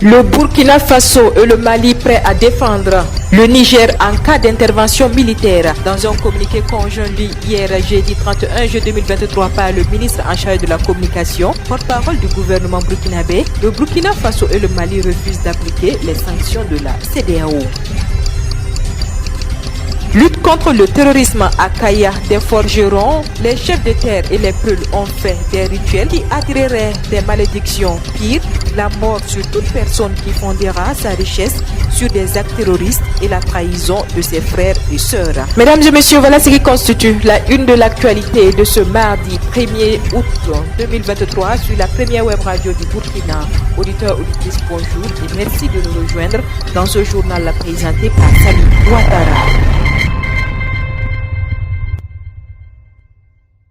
Le Burkina Faso et le Mali prêts à défendre le Niger en cas d'intervention militaire. Dans un communiqué conjoint lu hier jeudi 31 juillet 2023 par le ministre en charge de la communication, porte-parole du gouvernement burkinabé, le Burkina Faso et le Mali refusent d'appliquer les sanctions de la CEDEAO. Lutte contre le terrorisme à Kaya des forgerons, les chefs de terre et les peuls ont fait des rituels qui attireraient des malédictions. Pire, la mort sur toute personne qui fondera sa richesse sur des actes terroristes et la trahison de ses frères et sœurs. Mesdames et messieurs, voilà ce qui constitue la une de l'actualité de ce mardi 1er août 2023 sur la première web radio du Burkina. Auditeurs, auditrices, bonjour et merci de nous rejoindre dans ce journal présenté par Sami Ouattara.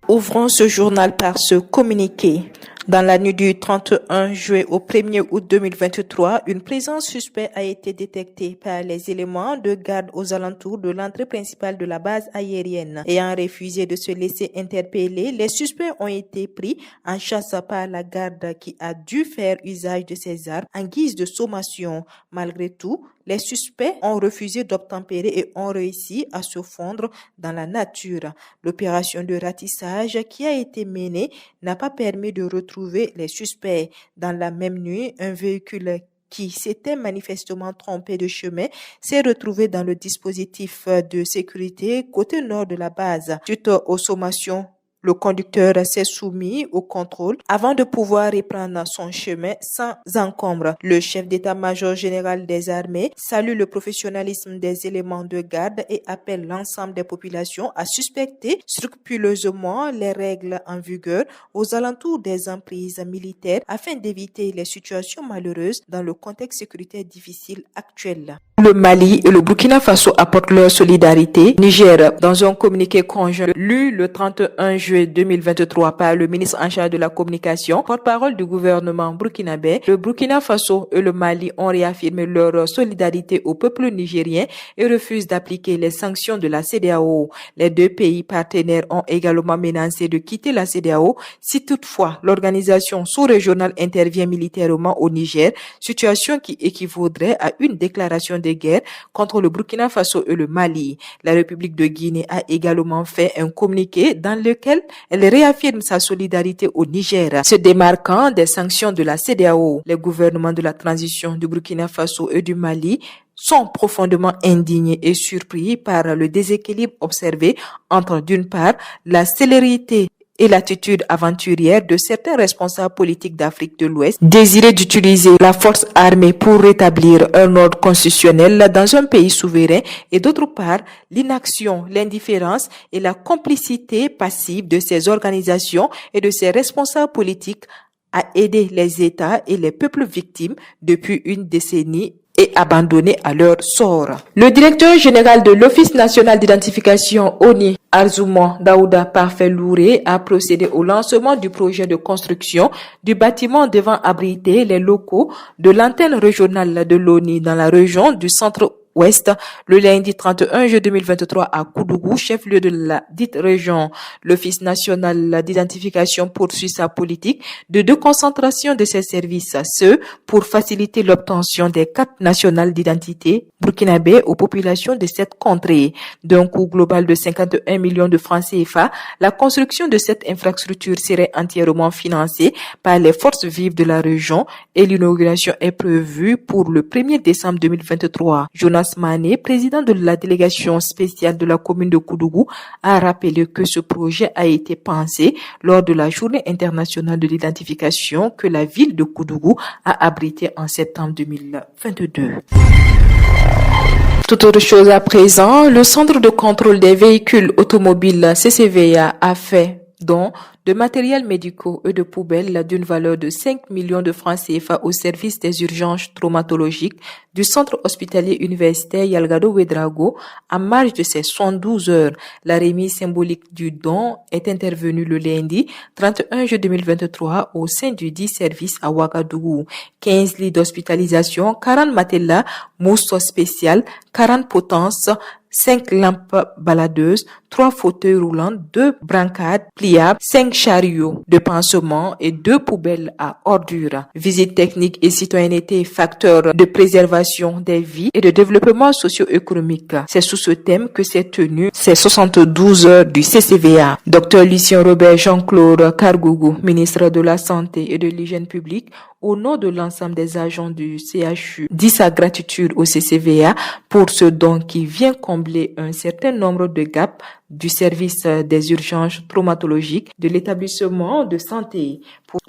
Ouvrons ce journal par ce communiqué. Dans la nuit du 31 juillet au 1er août 2023, une présence suspecte a été détectée par les éléments de garde aux alentours de l'entrée principale de la base aérienne. Ayant refusé de se laisser interpeller, les suspects ont été pris en chasse par la garde qui a dû faire usage de ses armes en guise de sommation. Malgré tout, les suspects ont refusé d'obtempérer et ont réussi à se fondre dans la nature. L'opération de ratissage qui a été menée n'a pas permis de retrouver les suspects. Dans la même nuit, un véhicule qui s'était manifestement trompé de chemin s'est retrouvé dans le dispositif de sécurité côté nord de la base. Suite aux sommations, le conducteur s'est soumis au contrôle avant de pouvoir reprendre son chemin sans encombre. Le chef d'état-major général des armées salue le professionnalisme des éléments de garde et appelle l'ensemble des populations à suspecter scrupuleusement les règles en vigueur aux alentours des emprises militaires afin d'éviter les situations malheureuses dans le contexte sécuritaire difficile actuel. Le Mali et le Burkina Faso apportent leur solidarité. Niger, dans un communiqué conjoint lu le 31 juillet 2023 par le ministre en charge de la communication, porte-parole du gouvernement burkinabé, le Burkina Faso et le Mali ont réaffirmé leur solidarité au peuple nigérien et refusent d'appliquer les sanctions de la CEDEAO. Les deux pays partenaires ont également menacé de quitter la CEDEAO si toutefois l'organisation sous-régionale intervient militairement au Niger, situation qui équivaudrait à une déclaration de guerre contre le Burkina Faso et le Mali. La République de Guinée a également fait un communiqué dans lequel elle réaffirme sa solidarité au Niger, se démarquant des sanctions de la CEDEAO. Les gouvernements de la transition du Burkina Faso et du Mali sont profondément indignés et surpris par le déséquilibre observé entre, d'une part, la célérité et l'attitude aventurière de certains responsables politiques d'Afrique de l'Ouest désiraient d'utiliser la force armée pour rétablir un ordre constitutionnel dans un pays souverain et d'autre part, l'inaction, l'indifférence et la complicité passive de ces organisations et de ces responsables politiques à aider les États et les peuples victimes depuis une décennie et abandonnés à leur sort. Le directeur général de l'Office national d'identification ONI, Arzumo Daouda Parfait Louré, a procédé au lancement du projet de construction du bâtiment devant abriter les locaux de l'antenne régionale de l'ONI dans la région du centre Ouest, le lundi 31 juillet 2023 à Koudougou, chef-lieu de la dite région. L'Office national d'identification poursuit sa politique de déconcentration de ses services, ce pour faciliter l'obtention des cartes nationales d'identité burkinabé aux populations de cette contrée. D'un coût global de 51 millions de francs CFA, la construction de cette infrastructure serait entièrement financée par les forces vives de la région et l'inauguration est prévue pour le 1er décembre 2023. Jonas Mané, président de la délégation spéciale de la commune de Koudougou, a rappelé que ce projet a été pensé lors de la journée internationale de l'identification que la ville de Koudougou a abrité en septembre 2022. Toute autre chose à présent, le centre de contrôle des véhicules automobiles CCVA a fait don de matériels médicaux et de poubelles d'une valeur de 5 millions de francs CFA au service des urgences traumatologiques du centre hospitalier universitaire Yalgado Ouedraogo en marge de ses 72 heures. La remise symbolique du don est intervenue le lundi 31 juillet 2023 au sein du dit service à Ouagadougou. 15 lits d'hospitalisation, 40 matelas, mousses spéciales, 40 potences, 5 lampes baladeuses, 3 fauteuils roulants, 2 brancards pliables, 5 chariots de pansement et 2 poubelles à ordures. Visite technique et citoyenneté, facteurs de préservation des vies et de développement socio-économique. C'est sous ce thème que s'est tenu ces 72 heures du CCVA. Dr Lucien Robert Jean-Claude Kargougou, ministre de la Santé et de l'Hygiène publique, au nom de l'ensemble des agents du CHU, dit sa gratitude au CCVA pour ce don qui vient combler un certain nombre de gaps du service des urgences traumatologiques de l'établissement de santé.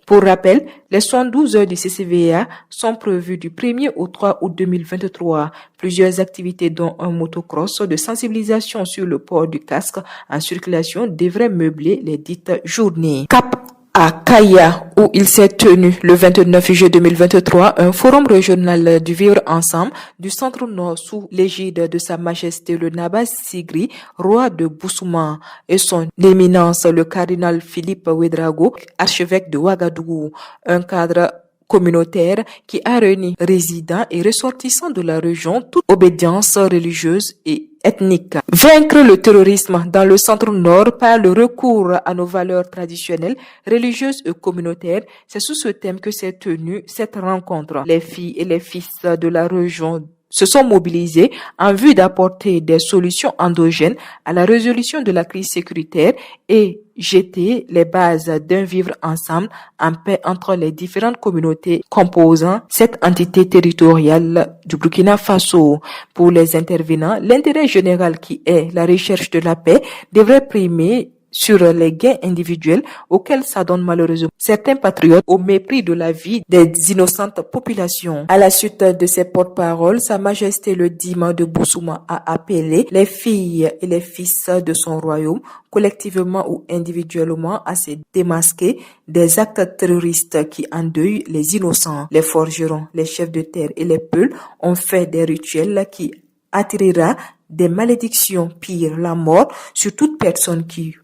Pour rappel, les 72 heures du CCVA sont prévues du 1er au 3 août 2023. Plusieurs activités dont un motocross de sensibilisation sur le port du casque en circulation devraient meubler les dites journées. Cap à Kaya, où il s'est tenu le 29 juillet 2023, un forum régional du Vivre Ensemble du Centre Nord sous l'égide de Sa Majesté le Naba Sigri, roi de Boussouma, et son éminence le cardinal Philippe Ouedraogo, archevêque de Ouagadougou, un cadre communautaire qui a réuni résidents et ressortissants de la région, toute obédience religieuse et ethnique. Vaincre le terrorisme dans le centre nord par le recours à nos valeurs traditionnelles, religieuses et communautaires, c'est sous ce thème que s'est tenue cette rencontre. Les filles et les fils de la région se sont mobilisés en vue d'apporter des solutions endogènes à la résolution de la crise sécuritaire et jeter les bases d'un vivre ensemble en paix entre les différentes communautés composant cette entité territoriale du Burkina Faso. Pour les intervenants, l'intérêt général qui est la recherche de la paix devrait primer sur les gains individuels auxquels s'adonnent malheureusement certains patriotes au mépris de la vie des innocentes populations. À la suite de ces porte-paroles, Sa Majesté le Dima de Boussouma a appelé les filles et les fils de son royaume, collectivement ou individuellement, à se démasquer des actes terroristes qui endeuillent les innocents. Les forgerons, les chefs de terre et les peuls ont fait des rituels qui attirera des malédictions, pire la mort, sur toute personne qui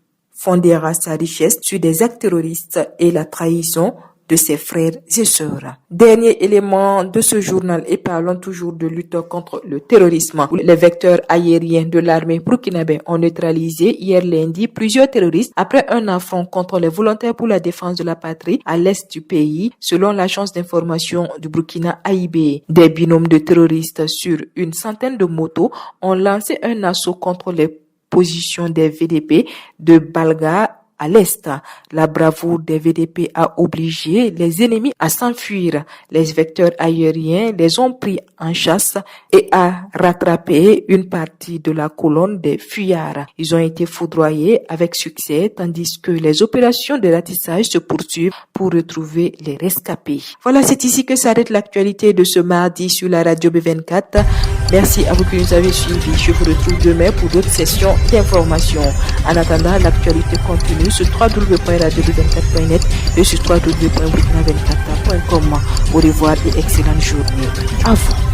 fondera sa richesse sur des actes terroristes et la trahison de ses frères et sœurs. Dernier élément de ce journal et parlons toujours de lutte contre le terrorisme. Les vecteurs aériens de l'armée burkinabé ont neutralisé hier lundi plusieurs terroristes après un affront contre les volontaires pour la défense de la patrie à l'est du pays, selon l'agence d'information du Burkina AIB. Des binômes de terroristes sur une centaine de motos ont lancé un assaut contre les position des VDP de Balga à l'est. La bravoure des VDP a obligé les ennemis à s'enfuir. Les vecteurs aériens les ont pris en chasse et a rattrapé une partie de la colonne des fuyards. Ils ont été foudroyés avec succès tandis que les opérations de ratissage se poursuivent pour retrouver les rescapés. Voilà, c'est ici que s'arrête l'actualité de ce mardi sur la radio B24. Merci à vous qui nous avez suivis. Je vous retrouve demain pour d'autres sessions d'information. En attendant, l'actualité continue sur www.radio24.net et sur www.burkina24.com. Au revoir et excellente journée à vous.